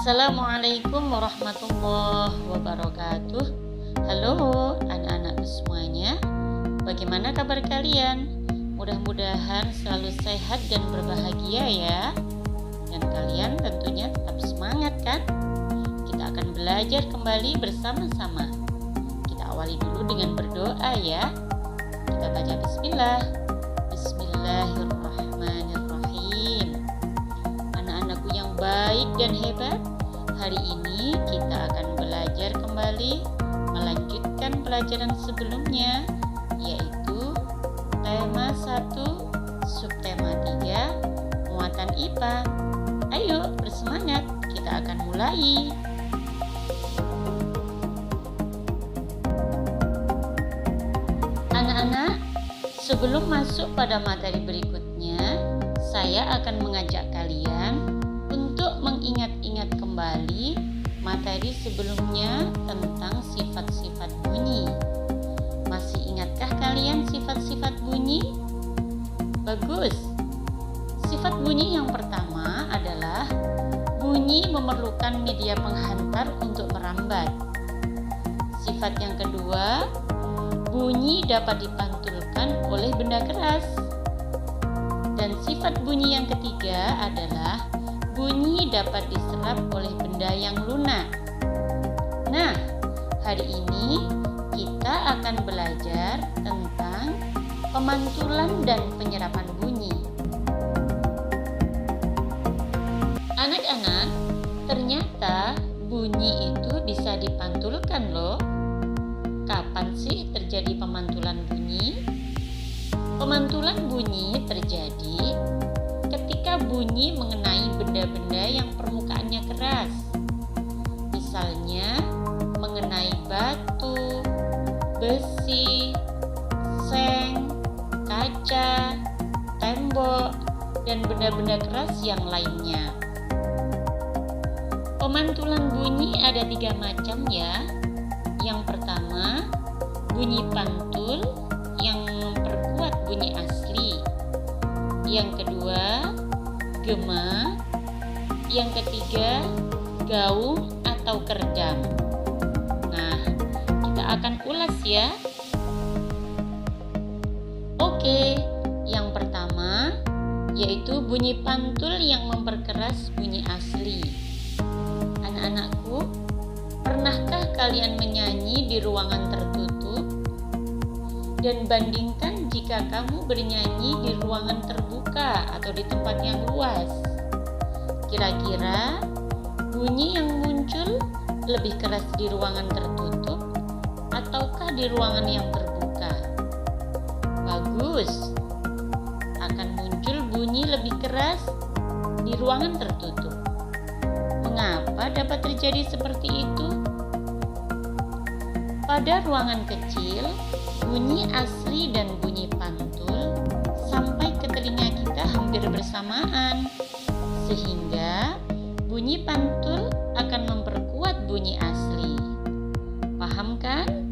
Assalamualaikum warahmatullahi wabarakatuh. Halo anak-anakku semuanya, bagaimana kabar kalian? Mudah-mudahan selalu sehat dan berbahagia ya. Dan kalian tentunya tetap semangat kan? Kita akan belajar kembali bersama-sama. Kita awali dulu dengan berdoa ya. Kita baca bismillah. Bismillahirrahmanirrahim. Anak-anakku yang baik dan hebat, hari ini kita akan belajar kembali melanjutkan pelajaran sebelumnya, yaitu tema 1, subtema 3, muatan IPA. Ayo bersemangat, kita akan mulai. Anak-anak, sebelum masuk pada materi berikutnya, saya akan mengajak kalian untuk mengingat-ingat kembali materi sebelumnya tentang sifat-sifat bunyi. Masih ingatkah kalian sifat-sifat bunyi? Bagus. Sifat bunyi yang pertama adalah bunyi memerlukan media penghantar untuk merambat. Sifat yang kedua, bunyi dapat dipantulkan oleh benda keras. Dan sifat bunyi yang ketiga adalah bunyi dapat diserap oleh benda yang lunak. Nah, hari ini kita akan belajar tentang pemantulan dan penyerapan bunyi. Anak-anak, ternyata bunyi itu bisa dipantulkan loh. Kapan sih terjadi pemantulan bunyi? Pemantulan bunyi terjadi ketika bunyi mengenai benda-benda yang permukaannya keras. Misalnya mengenai batu, besi, seng, kaca, tembok, dan benda-benda keras yang lainnya. Pemantulan bunyi ada 3 macam ya. Yang pertama, bunyi pantul yang memperkuat bunyi asli. Yang kedua, gema. Yang ketiga, gaung atau keredam. Nah, kita akan ulas ya. Oke, yang pertama yaitu bunyi pantul yang memperkeras bunyi asli. Anak-anakku, pernahkah kalian menyanyi di ruangan tertutup? Dan bandingkan jika kamu bernyanyi di ruangan terbuka atau di tempat yang luas. Kira-kira bunyi yang muncul lebih keras di ruangan tertutup ataukah di ruangan yang terbuka? Bagus. Akan muncul bunyi lebih keras di ruangan tertutup. Mengapa dapat terjadi seperti itu? Pada ruangan kecil, bunyi asli dan bunyi pantul sampai ke telinga kita hampir bersamaan, sehingga bunyi pantul akan memperkuat bunyi asli. Paham kan?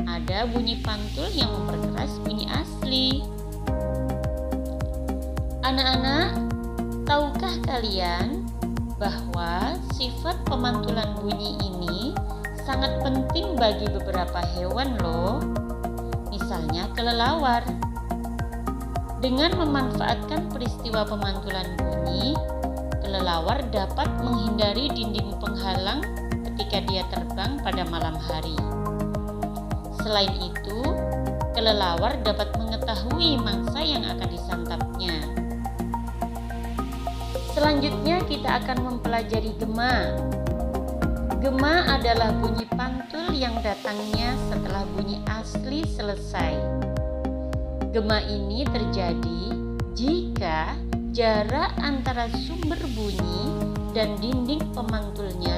Ada bunyi pantul yang memperkeras bunyi asli. Anak-anak, tahukah kalian bahwa sifat pemantulan bunyi ini sangat penting bagi beberapa hewan loh. Misalnya kelelawar. Dengan memanfaatkan peristiwa pemantulan bunyi, kelelawar dapat menghindari dinding penghalang ketika dia terbang pada malam hari. Selain itu, kelelawar dapat mengetahui mangsa yang akan disantapnya. Selanjutnya kita akan mempelajari gema. Gema adalah bunyi pantul yang datangnya setelah bunyi asli selesai. Gema ini terjadi jika jarak antara sumber bunyi dan dinding pemantulnya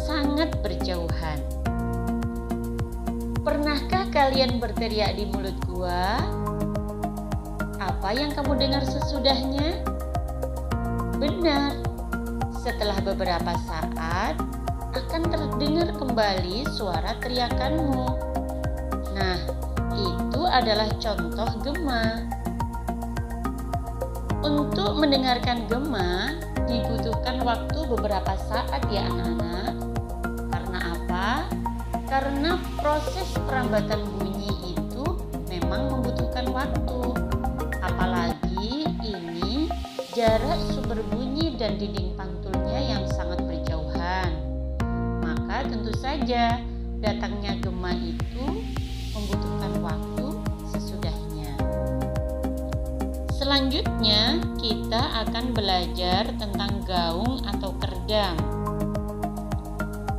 sangat berjauhan. Pernahkah kalian berteriak di mulut gua? Apa yang kamu dengar sesudahnya? Benar, setelah beberapa saat akan terdengar kembali suara teriakanmu. Nah, itu adalah contoh gema. Untuk mendengarkan gema, dibutuhkan waktu beberapa saat ya anak-anak. Karena apa? Karena proses perambatan bunyi itu memang membutuhkan waktu. Apalagi ini jarak sumber bunyi dan dinding pantulnya yang sangat berjauhan. Maka tentu saja datangnya gema itu membutuhkan waktu sesudahnya. Selanjutnya kita akan belajar tentang gaung atau kerdam.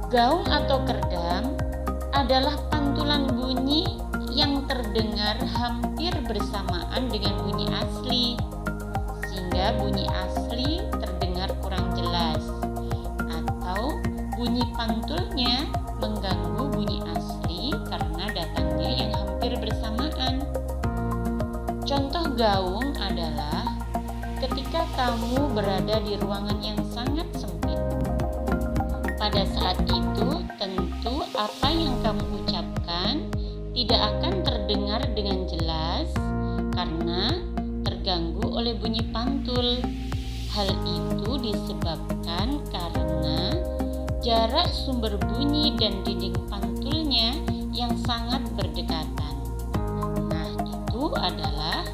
Gaung atau kerdam adalah pantulan bunyi yang terdengar hampir bersamaan dengan bunyi asli, sehingga bunyi asli terdengar kurang jelas, atau bunyi pantulnya mengganggu bunyi asli karena datangnya yang hampir bersamaan. Contoh gaung adalah ketika kamu berada di ruangan yang sangat sempit. Pada saat itu, tentu apa yang kamu ucapkan tidak akan terdengar dengan jelas karena terganggu oleh bunyi pantul. Hal itu disebabkan karena jarak sumber bunyi dan dinding pantulnya yang sangat berdekatan. Nah, itu adalah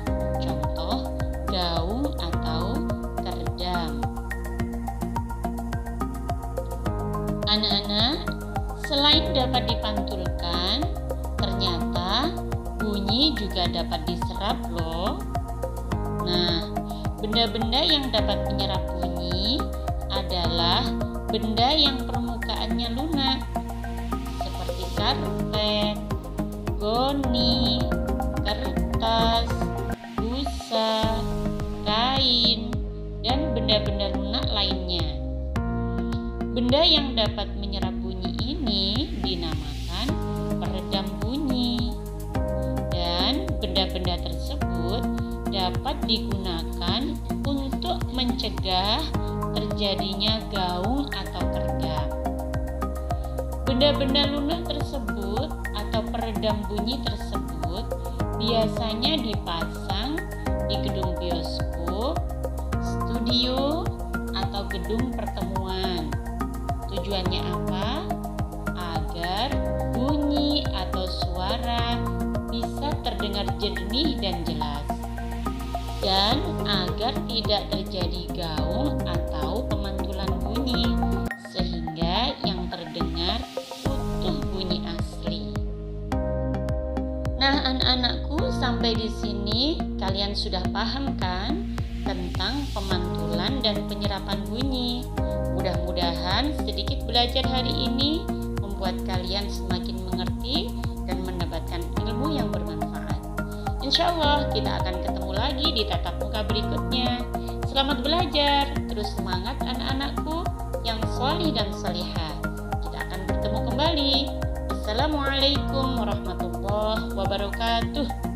contoh gaung atau kerdam. Anak-anak, selain dapat dipantulkan, ternyata bunyi juga dapat diserap loh. Nah, benda-benda yang dapat menyerap bunyi adalah benda yang permukaannya lunak, seperti karpet, goni, kertas, busa, kain, dan benda-benda lunak lainnya. Benda yang dapat menyerap bunyi ini dinamakan peredam bunyi, dan benda-benda tersebut dapat digunakan untuk mencegah terjadinya gaung atau kerdam. Benda-benda lunak tersebut atau peredam bunyi tersebut biasanya dipasang di gedung bioskop, studio, atau gedung pertemuan. Tujuannya apa? Agar bunyi atau suara bisa terdengar jernih dan jelas, dan agar tidak terjadi gaung atau pemantulan bunyi sehingga yang terdengar utuh bunyi asli. Nah, anak-anakku, sampai di sini kalian sudah paham kan tentang pemantulan dan penyerapan bunyi? Mudah-mudahan sedikit belajar hari ini membuat kalian semakin mengerti dan mendapatkan ilmu yang bermanfaat. Insya Allah kita akan ketemu lagi di tatap muka berikutnya. Selamat belajar, terus semangat anak-anakku yang sholih dan sholihah. Kita akan bertemu kembali. Assalamualaikum warahmatullahi wabarakatuh.